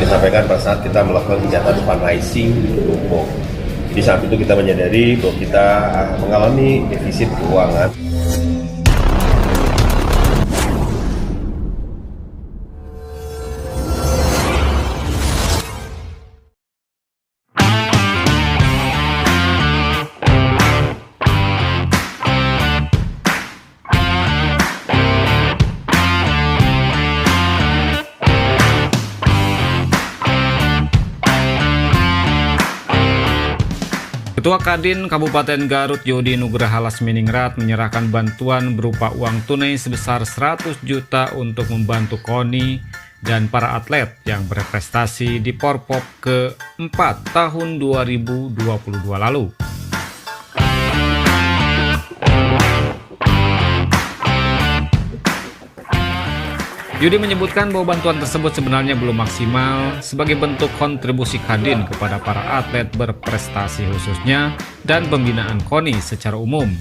disampaikan pada saat kita melakukan kegiatan fundraising untuk BOG. Jadi saat itu kita menyadari bahwa kita mengalami defisit keuangan. Ketua Kadin Kabupaten Garut Yodi Nugraha Lasminingrat menyerahkan bantuan berupa uang tunai sebesar 100 juta untuk membantu KONI dan para atlet yang berprestasi di Porpop ke-4 tahun 2022 lalu. Yudi menyebutkan bahwa bantuan tersebut sebenarnya belum maksimal sebagai bentuk kontribusi Kadin kepada para atlet berprestasi khususnya dan pembinaan KONI secara umum.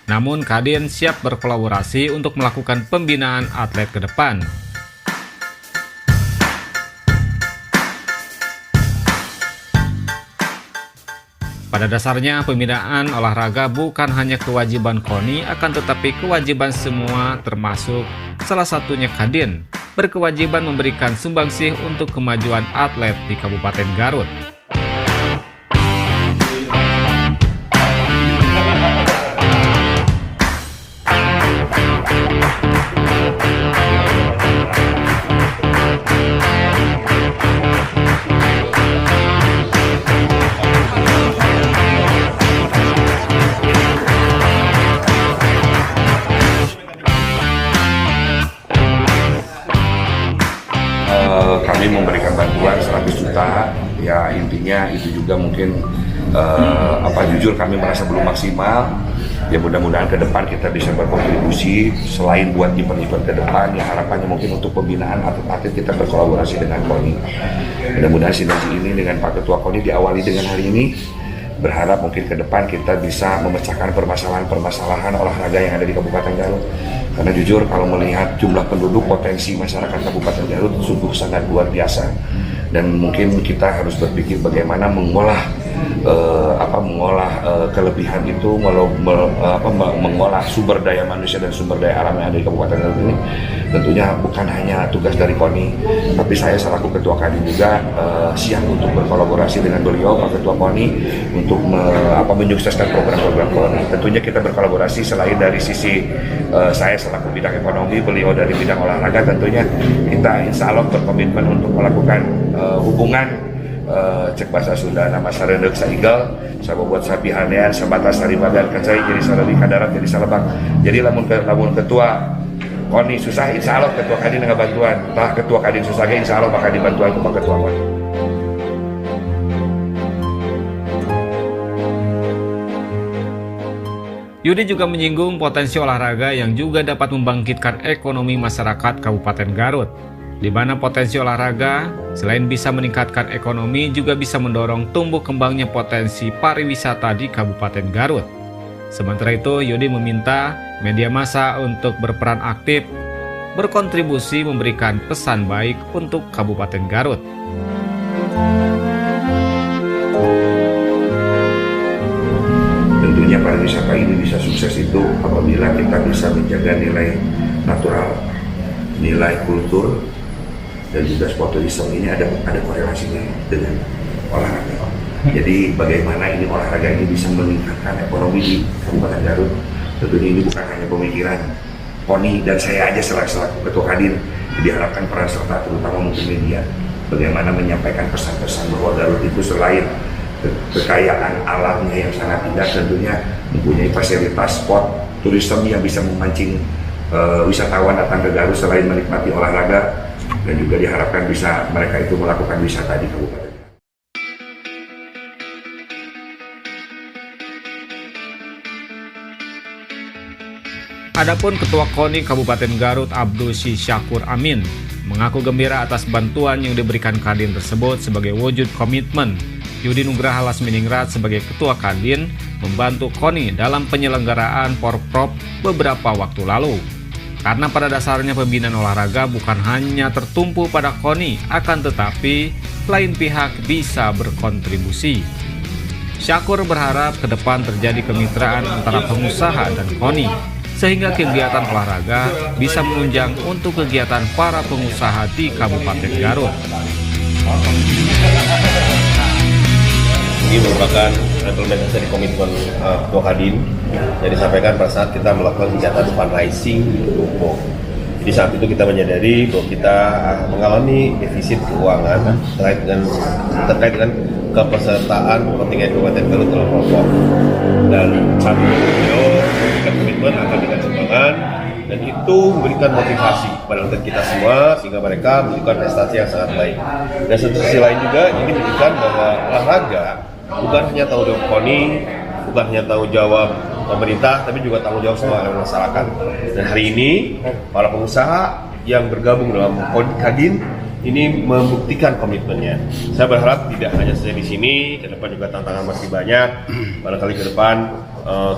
Namun Kadin siap berkolaborasi untuk melakukan pembinaan atlet ke depan. Pada dasarnya, pembinaan olahraga bukan hanya kewajiban KONI, akan tetapi kewajiban semua termasuk salah satunya Kadin, berkewajiban memberikan sumbangsih untuk kemajuan atlet di Kabupaten Garut. Kami memberikan bantuan 100 juta, ya intinya itu juga mungkin jujur kami merasa belum maksimal. Ya mudah-mudahan ke depan kita bisa berkontribusi selain buat event-event ke depan, ya harapannya mungkin untuk pembinaan atlet-atlet kita berkolaborasi dengan KONI. Mudah-mudahan sinergi ini dengan Pak Ketua KONI diawali dengan hari ini. Berharap mungkin ke depan kita bisa memecahkan permasalahan olahraga yang ada di Kabupaten Garut. Karena jujur kalau melihat jumlah penduduk, potensi masyarakat Kabupaten Garut sungguh sangat luar biasa. Dan mungkin kita harus berpikir bagaimana mengolah kelebihan itu, mengolah sumber daya manusia dan sumber daya alam yang ada di Kabupaten Garut ini. Tentunya bukan hanya tugas dari KONI, tapi saya selaku Ketua Kadin juga siap untuk berkolaborasi dengan beliau, Pak Ketua KONI, untuk menyukseskan program-program KONI. Tentunya kita berkolaborasi selain dari sisi saya selaku bidang ekonomi, beliau dari bidang olahraga. Tentunya kita insya Allah berkomitmen untuk melakukan hubungan cek bahasa Sunda nama sarendek saigal sabobot sapi hanean sebatas saribadan kacai jadi sarari kadarat jadi salebak. Jadi lamun ketua KONI susah, insya Allah ketua Kadin nggak bantuan. Tah ketua Kadin susahnya, insya Allah bakal dibantuan ke ketua KONI. Yudi juga menyinggung potensi olahraga yang juga dapat membangkitkan ekonomi masyarakat Kabupaten Garut, di mana potensi olahraga selain bisa meningkatkan ekonomi juga bisa mendorong tumbuh kembangnya potensi pariwisata di Kabupaten Garut. Sementara itu, Yudi meminta media massa untuk berperan aktif, berkontribusi memberikan pesan baik untuk Kabupaten Garut. Tentunya pariwisata ini bisa sukses itu apabila kita bisa menjaga nilai natural, nilai kultur, dan juga sport tourism ini ada korelasinya dengan olahraga. Jadi bagaimana ini olahraga ini bisa meningkatkan ekonomi di Kabupaten Garut. Tentunya ini bukan hanya pemikiran KONI dan saya aja selaku Ketua Kadin. Diharapkan peran serta terutama mungkin media bagaimana menyampaikan pesan-pesan bahwa Garut itu selain kekayaan alamnya yang sangat indah, tentunya mempunyai fasilitas sport tourism yang bisa memancing wisatawan datang ke Garut selain menikmati olahraga, dan juga diharapkan bisa mereka itu melakukan wisata di Kabupaten. Adapun Ketua KONI Kabupaten Garut Abdul Syakur Amin mengaku gembira atas bantuan yang diberikan Kadin tersebut sebagai wujud komitmen Yudi Nugraha Lasminingrat sebagai Ketua Kadin membantu KONI dalam penyelenggaraan Porprov beberapa waktu lalu. Karena pada dasarnya pembinaan olahraga bukan hanya tertumpu pada KONI, akan tetapi lain pihak bisa berkontribusi. Syakur berharap ke depan terjadi kemitraan antara pengusaha dan KONI, sehingga kegiatan olahraga bisa menunjang untuk kegiatan para pengusaha di Kabupaten Garut. Ini merupakan implementasi dari komitmen Ketua Kadin yang disampaikan pada saat kita melakukan kegiatan fundraising di Lombok. Jadi saat itu kita menyadari bahwa kita mengalami defisit keuangan terkait dengan kepesertaan kontingen Kabupaten Garut dalam Lombok. Dan saat itu beliau memberikan komitmen akan dengan sumbangan, dan itu memberikan motivasi kepada atlet kita semua sehingga mereka menunjukkan prestasi yang sangat baik. Dan satu sisi lain juga ini menunjukkan bahwa olahraga bukan hanya tanggung jawab KONI, bukan hanya tanggung jawab pemerintah, tapi juga tanggung jawab semua elemen masyarakat. Dan hari ini para pengusaha yang bergabung dalam Kadin ini membuktikan komitmennya. Saya berharap tidak hanya saja di sini, ke depan juga tantangan masih banyak. Barangkali ke depan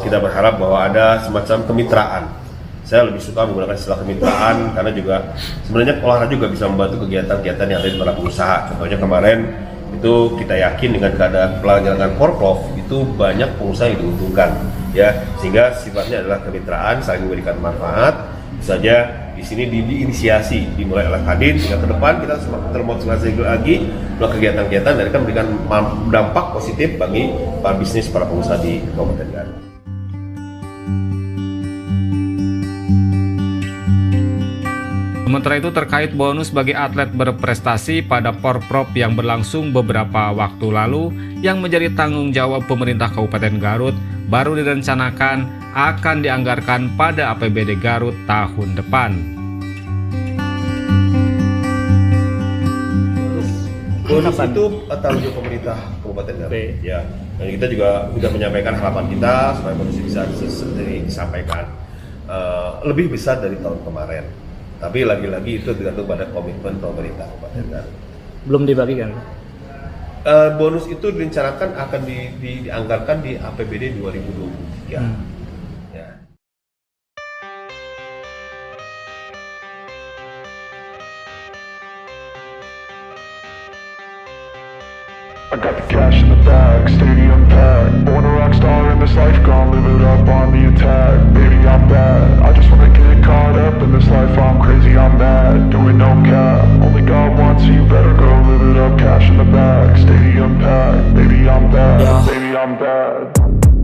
kita berharap bahwa ada semacam kemitraan. Saya lebih suka menggunakan istilah kemitraan karena juga sebenarnya olahraga juga bisa membantu kegiatan-kegiatan yang ada di para pengusaha. Contohnya kemarin itu kita yakin dengan keadaan pelanggaran Forprov itu banyak pengusaha yang diuntungkan, ya, sehingga sifatnya adalah kemitraan, saling memberikan manfaat. Saja di sini diinisiasi dimulai oleh Kadin, sehingga ke depan kita semakin termotivasi lagi melakukan kegiatan-kegiatan dan akan memberikan dampak positif bagi para bisnis, para pengusaha di Kabupaten Garut. Sementara itu terkait bonus bagi atlet berprestasi pada Forprov yang berlangsung beberapa waktu lalu yang menjadi tanggung jawab pemerintah Kabupaten Garut baru direncanakan akan dianggarkan pada APBD Garut tahun depan. Bonus itu tanggung jawab pemerintah Kabupaten Garut. Ya, dan kita juga sudah menyampaikan harapan kita supaya bonus bisa disampaikan lebih besar dari tahun kemarin. Tapi lagi-lagi itu tergantung pada komitmen pemerintah Kabupaten Garut. Belum dibagikan? Bonus itu direncanakan akan dianggarkan di APBD 2023. Ya. I got the cash in the bag, stadium packed. Born a rock star in this life, gonna live it up on the attack. Baby, I'm bad, I just wanna get caught up in this life. I'm crazy, I'm mad, doing no cap. Only God wants you, better go live it up. Cash in the bag, stadium packed. Baby, I'm bad, baby, I'm bad.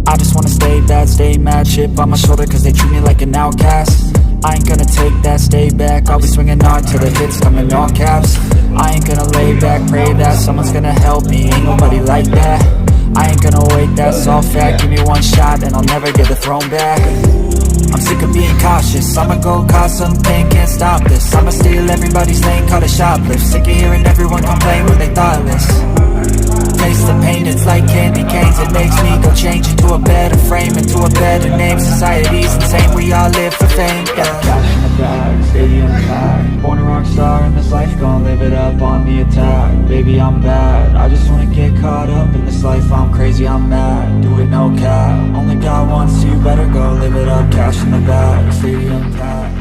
I just wanna stay bad, stay mad. Chip on my shoulder cause they treat me like an outcast. I ain't gonna take that, stay back. I'll be swinging hard till the hits come in all caps. I ain't gonna lay back, pray that someone's gonna help me. Ain't nobody like that. I ain't gonna wait, that's all fact. Give me one shot and I'll never get the throne back. I'm sick of being cautious, I'ma go cause something, can't stop this. I'ma steal everybody's lane, call it shoplift. Sick of hearing everyone complain when they thoughtless. Taste the pain, it's like candy canes. It makes me go change into a better frame, into a better name. Society's insane, we all live for fame, yeah. Cash in the bag, stadium packed. Born a rock star in this life, gonna live it up on the attack. Baby, I'm bad, I just wanna get caught up in this life. I'm crazy, I'm mad, do it no cap. Only God wants you, better go live it up. Cash in the bag, stadium packed.